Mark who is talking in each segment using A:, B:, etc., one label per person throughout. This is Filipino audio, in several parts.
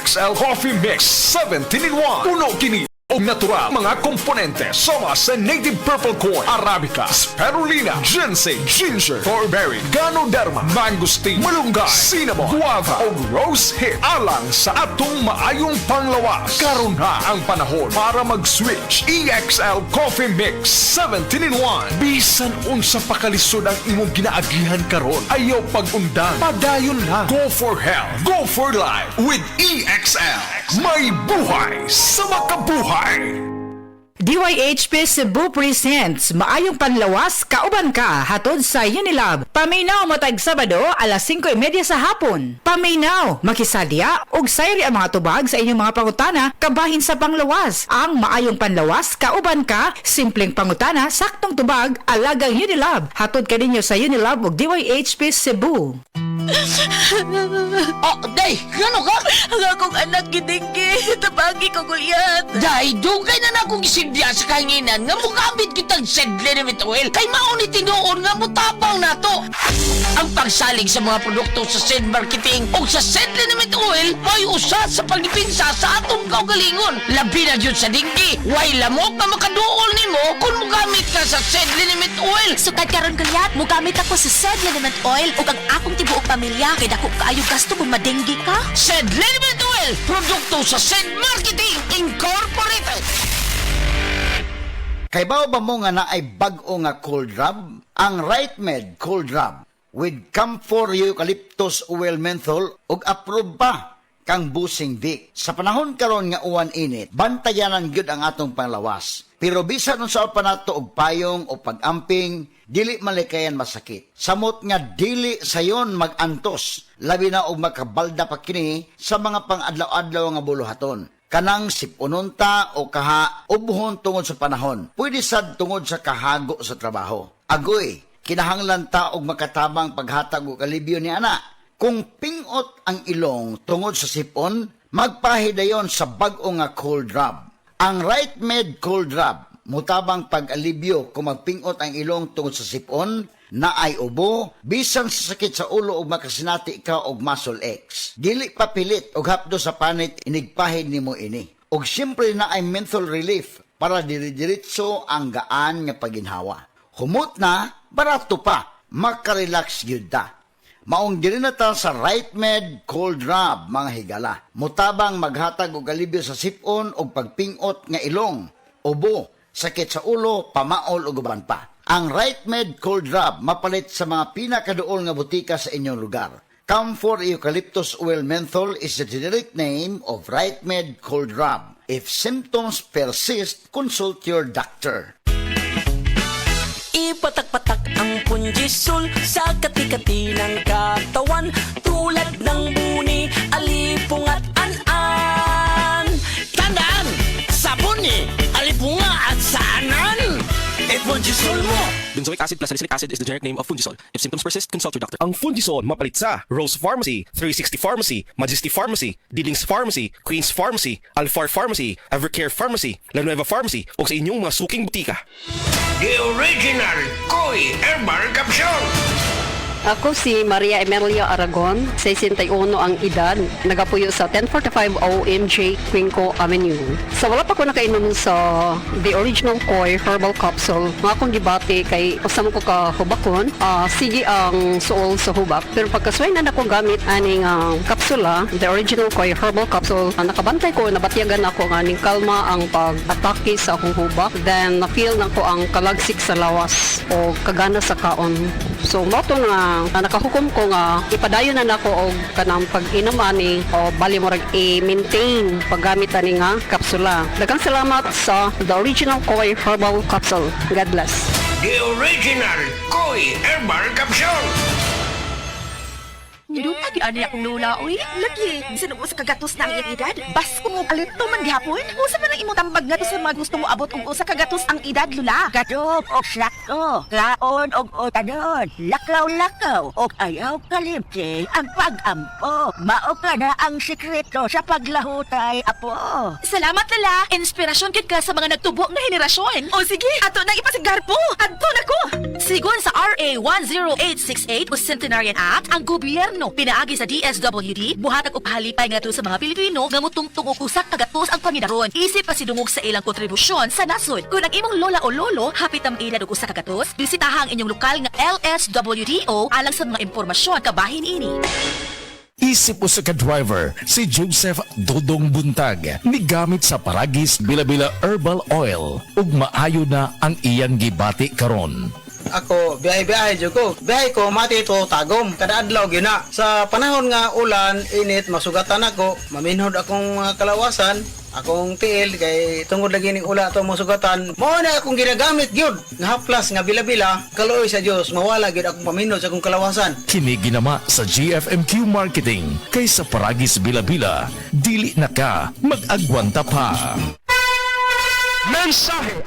A: EXL Coffee Mix 17-in-1. Puno kini og natural mga komponente sama sa native purple corn, arabica, spirulina, ginseng, ginger, thornberry, ganoderma, mangosteen, malunggay, cinnamon, guava o rose hip alang sa atong maayong panglawas. Karon na ang panahon para mag-switch. EXL Coffee Mix 17-in-1. Bisan unsa pa kalisod ang imong ginaagihan karon, ayaw pag-undang, padayon lang. Go for health, go for life with EXL. May buhay sa makabuhay.
B: DYHP Cebu presents Maayong Panlawas, Kauban Ka, hatod sa Unilab. Paminaw matag Sabado, alas 5:30 sa hapon. Paminaw, makisadya, og sayri ang mga tubag sa inyong mga pangutana, kabahin sa panglawas. Ang Maayong Panlawas, Kauban Ka, simpleng pangutana, saktong tubag, alagang Unilab. Hatod ka ninyo sa Unilab og DYHP Cebu.
C: Oh, day, gano ka?
D: Ang akong anak gidinggi, tabagi ko guyat.
C: Day, dugay na akong isindya sa kahinginan nga mugamit kitang Sedlenimit oil kay mauni tinuon nga mutabang nato. Ang pagsalig sa mga produkto sa Sed Marketing o sa Sedlenimit oil may usa sa pagdipinsa sa atong kaugalingon. Labi na yun sa dinggi, way lamok na makaduol nimo kung mugamit ka sa Sedlenimit oil.
D: Sukad karon guyat, mugamit ako sa Sedlenimit oil ug ang akong tibuok pamilya kay dako kaayo gasto kung madenggi ka.
C: Sedlenimit oil, produkto sa Sed Marketing Incorporated.
E: Kay bao ba mo nga na ay bag-o nga cold rub? Ang RightMed Cold Rub with Camphor Eucalyptus Oil Menthol ug approved pa kang busing Vic. Sa panahon karon nga uwan init, bantayanan gyud ang atong panglawas. Pero bisan unsa pa nato og payong o pag-amping, dili malikayan masakit. Samot nga dili sayon mag-antos, labi na og makabalda pa kini sa mga pang-adlaw-adlaw nga buluhaton. Kanang sipununta o kaha ubuhon tungod sa panahon. Pwede sad tungod sa kahago sa trabaho. Agoy, kinahanglan ta og makatabang paghatag og alibyo ni ana. Kung pingot ang ilong tungod sa sipon, magpahidayon sa bag-o nga cold rub. Ang RightMed Cold Rub, mutabang pag-alibyo kung magpingot ang ilong tungod sa sipon, na ay ubo, bisan sa sakit sa ulo o makasinati ka og muscle X. Dili papilit og hapdo sa panit inigpahid nimo ini. Og siyempre na ay menthol relief para diri-diritso ang gaan nga paginhawa. Humot na, barato pa, makarelax gyud ta. Maong diri na ta sa RightMed Cold Rub, mga higala. Mutabang maghatag og alibyo sa sipon o pagpingot nga ilong, ubo, sakit sa ulo, pamaol o guban pa. Ang RightMed Cold Rub mapalit sa mga pinakaduol nga butika sa inyong lugar. Camphor Eucalyptus Oil Menthol is the generic name of RightMed Cold Rub. If symptoms persist, consult your doctor.
F: Ipatak-patak ang punjisol sa kati-kati ng katawan, tulad ng buni, alipong at an-an.
C: Tandaan, sabuni, alipunga at saanan. Punjisol mo.
G: Benzoic acid plus salicylic acid is the generic name of Fundisol. If symptoms persist, consult your doctor. Ang Fundisol mapalit sa Rose Pharmacy, 360 Pharmacy, Majesty Pharmacy, Dillings Pharmacy, Queen's Pharmacy, Alfar Pharmacy, Evercare Pharmacy, La Nueva Pharmacy, o sa inyong mga suking butika.
C: The original Koi Herbal Capsule.
H: Ako si Maria Emelia Aragon, 61 ang edad, nagapuyo sa 1045 OMJ Quinco Avenue. Sa wala pa ko nakainom sa The Original Koi Herbal Capsule, nga akong gibati kay usam ko ka hubakon, sige ang suol sa hubak. Pero pagkasway na ako gamit aning kapsula, The Original Koi Herbal Capsule, nakabantay ko, nabatyagan ako nga ning kalma ang pag-atake sa akong hubak. Then na-feel na ko ang kalagsik sa lawas o kagana sa kaon. So moto nga nakahukom ko nga ipadayon na nako og kanang pag-inom ani o bali mo rag i-maintain paggamit ani nga kapsula. Daghang salamat sa The Original Koi Herbal Capsule. God bless.
C: The original Koi Herbal Capsule.
D: Dupa di ani akong lula, uy. Lagi, bisan mo sa kagatos na ang edad. Bas kung alito man gihapon. Usa man ang imong tambag nga to sa mga gusto mo abot ug usa kagatos ang edad, lula.
I: Gadop og sakto, kaon og otadon, lakaw-lakaw og ayaw kalimti ang pag-ampo. Mao ka na ang sikreto sa paglahutay, apo.
D: Salamat, lala. Inspirasyon kit ka sa mga nagtubo na henerasyon. O sige, ato nang ipasigar po. Adto na ko. Sigon sa RA 10868 o Centenarian Act, ang gobyerno gobyerno. Pinaagi sa DSWD, buhatag og pahalipay nga sa mga Pilipino nga mutungtong og usak kagatos ang pamidaron. Isip pa sidungog sa ilang kontribusyon sa nasod. Kung ang imong lola o lolo hapit ang edad og usak kagatos, bisitaha ang inyong lokal nga LSWDO alang sa mga impormasyon kabahin ini.
A: Isip po sa ka-driver, si Joseph Dodong Buntag, migamit sa Paragis Bila-Bila Herbal Oil, ug maayo na ang iyang gibati karon.
J: Ako, biyahe-biyahe dyan ko. Biyahe ko, mati ito, tagom. Kada adlaw, gina. Sa panahon nga ulan, init, masugatan ako. Maminhod akong kalawasan. Akong tiil, kay tungod lagi ning ula ito masugatan. Mao na akong ginagamit, gyud. Nga haplas, nga bila-bila. Kaluoy sa Diyos, mawala gyud akong paminhod sa akong kalawasan.
A: Kini ginama sa GFMQ Marketing, kay sa Paragis Bila-Bila, dili na ka mag-agwanta pa. Mensahe!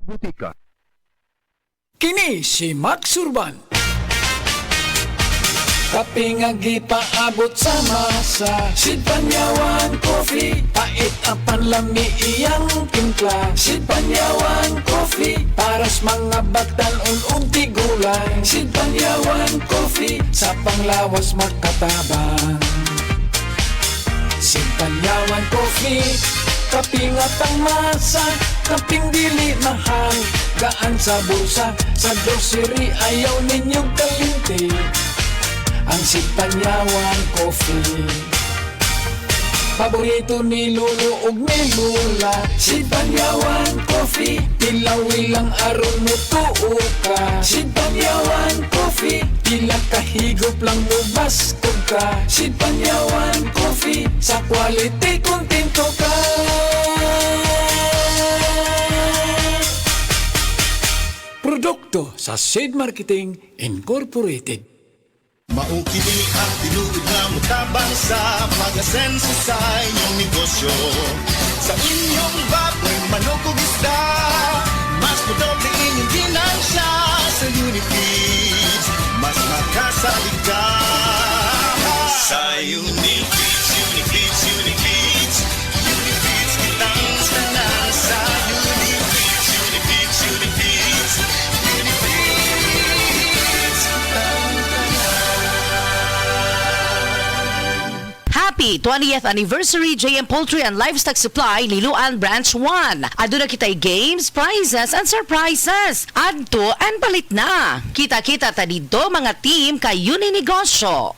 A: Butika.
K: Kini si Max Urban. Kape nga gipaabot sa masa, Sid Panyawan Coffee, pait apan lami iyang timpla. Sid Panyawan Coffee, paras mga batan-on ug tigulang. Sid Panyawan Coffee, sa panglawas makatabang. Sid Panyawan Coffee, kaping atang masa, kaping dili mahal, gaan sa bulsa, sa grocery ayaw ninyong kalinti. Ang Panyawan Coffee, paborito ni Lolo ug ni Lola. Panyawan Coffee, tilawi lang aron mo tuo ka. Panyawan Coffee, pila kahigop lang mo baskog ka. Panyawan Coffee, sa quality kontento ka. Produkto sa Sid Marketing Incorporated.
L: Maukini ang tinuod na mutabang sa pag-asenso sa inyong negosyo. Sa inyong baboy, manok o isda, mas madoble inyong ginansya. Sa Unifeeds, mas makasalig ka. Sa Unifeeds, Unifeeds, Unifeeds, Unifeeds kitang tanan. Sa Unifeeds, Unifeeds, Unifeeds, Unifeeds kitang
C: Happy 20th Anniversary JM Poultry and Livestock Supply Liloan Branch 1. Aduna kitay games, prizes, and surprises. Adto and palit na. Kita-kita ta dito mga team kayo ni negosyo.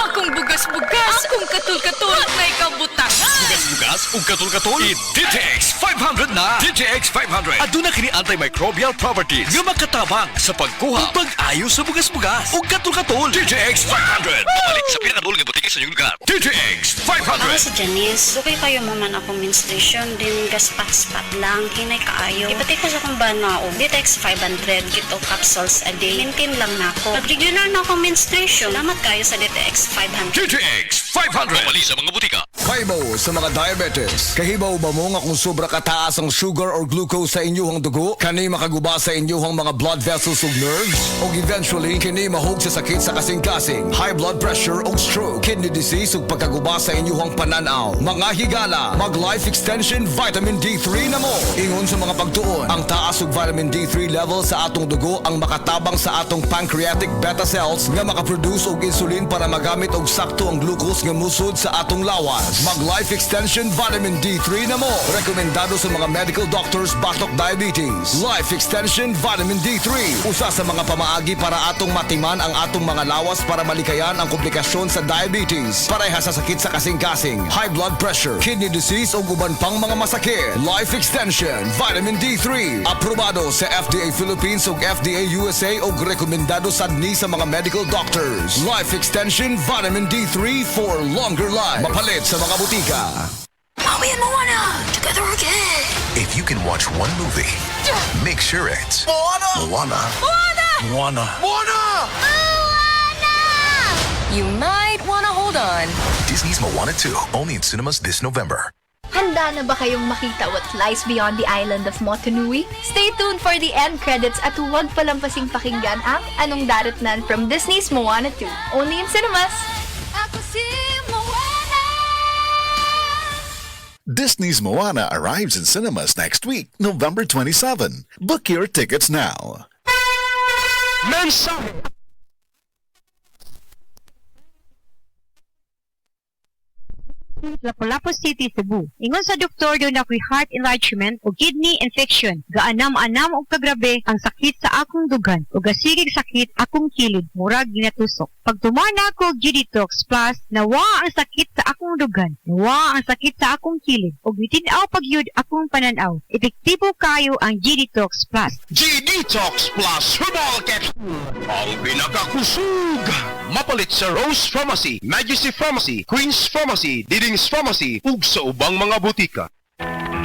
B: Akong bugas-bugas, akong katul-katul, may kabutangan.
A: Bugas-bugas ug katul-katul, DTX 500 na. DTX 500. Aduna kini antimicrobial properties nga makatabang sa pagkuha ug pag-ayo sa bugas-bugas ug katul-katul. DTX 500. Palit sa pinakadul nga butiki sa inyong lugar. DTX 500.
M: Ako si Janice. Dugay kayo mo man akong menstruation din gaspat-spat lang. Hinay kaayo. Ipatay ko sa kong banao. DTX 500 kito capsules a day. Maintain lang na ako. Pag regular na akong menstruation, salamat kayo sa DTX 500.
A: DTX 500. Pamali sa mga butika. Kahibaw sa mga diabetes. Kahibaw ba mo nga kung sobra kataas ang sugar or glucose sa inyong dugo? Kani makaguba sa inyong mga blood vessels ug nerves? O eventually, kini mahog sa sakit sa kasing-kasing, high blood pressure o stroke, kidney disease ug pagkaguba sa inyong pananaw. Mga higala, mag-life extension vitamin D3 na mo. Ingon sa mga pagtuon, ang taas ug vitamin D3 level sa atong dugo ang makatabang sa atong pancreatic beta cells nga makaproduce og insulin para magamit og sakto ang glucose nga musod sa atong lawas. Mag-life extension vitamin D3 na mo. Rekomendado sa mga medical doctors batok diabetes. Life extension vitamin D3. Usa sa mga pamaagi para atong matiman ang atong mga lawas para malikayan ang komplikasyon sa diabetes. Pareha sa sakit sa kasing-kasing, high blood pressure, kidney disease o uban pang mga masakit. Life extension vitamin D3. Aprobado sa FDA Philippines ug FDA USA ug rekomendado sad ni sa mga medical doctors. Life extension vitamin D3 for longer life. Mapalit sa mga butika.
D: Maui and Moana, together again.
N: If you can watch one movie, make sure it's Moana.
D: You might wanna hold on.
N: Disney's Moana 2, only in cinemas this November.
M: Handa na ba kayong makita what lies beyond the island of Motunui? Stay tuned for the end credits at huwag palampasing pakinggan ang Anong Daratnan from Disney's Moana 2. Only in cinemas!
L: Disney's Moana arrives in cinemas next week, November 27. Book your tickets now.
A: Mensahe!
O: Lapu-Lapu City, Cebu. Ingon sa doktor doon ako'y heart enlargement o kidney infection. Gaanam-anam og kagrabe ang sakit sa akong dugan o gasigig sakit akong kilid, murag ginatusok. Pag tumana ko G-Detox Plus, nawa ang sakit sa akong dugan, nawa ang sakit sa akong kilid o bitinaw pagyud akong pananaw. Epektibo kayo ang G-Detox Plus.
A: G-Detox Plus Herbal Capsule. Ang pinakakusug. Mapalit sa Rose Pharmacy, Majesty Pharmacy, Queen's Pharmacy, Diding's Pharmacy, ug sa ubang mga butika.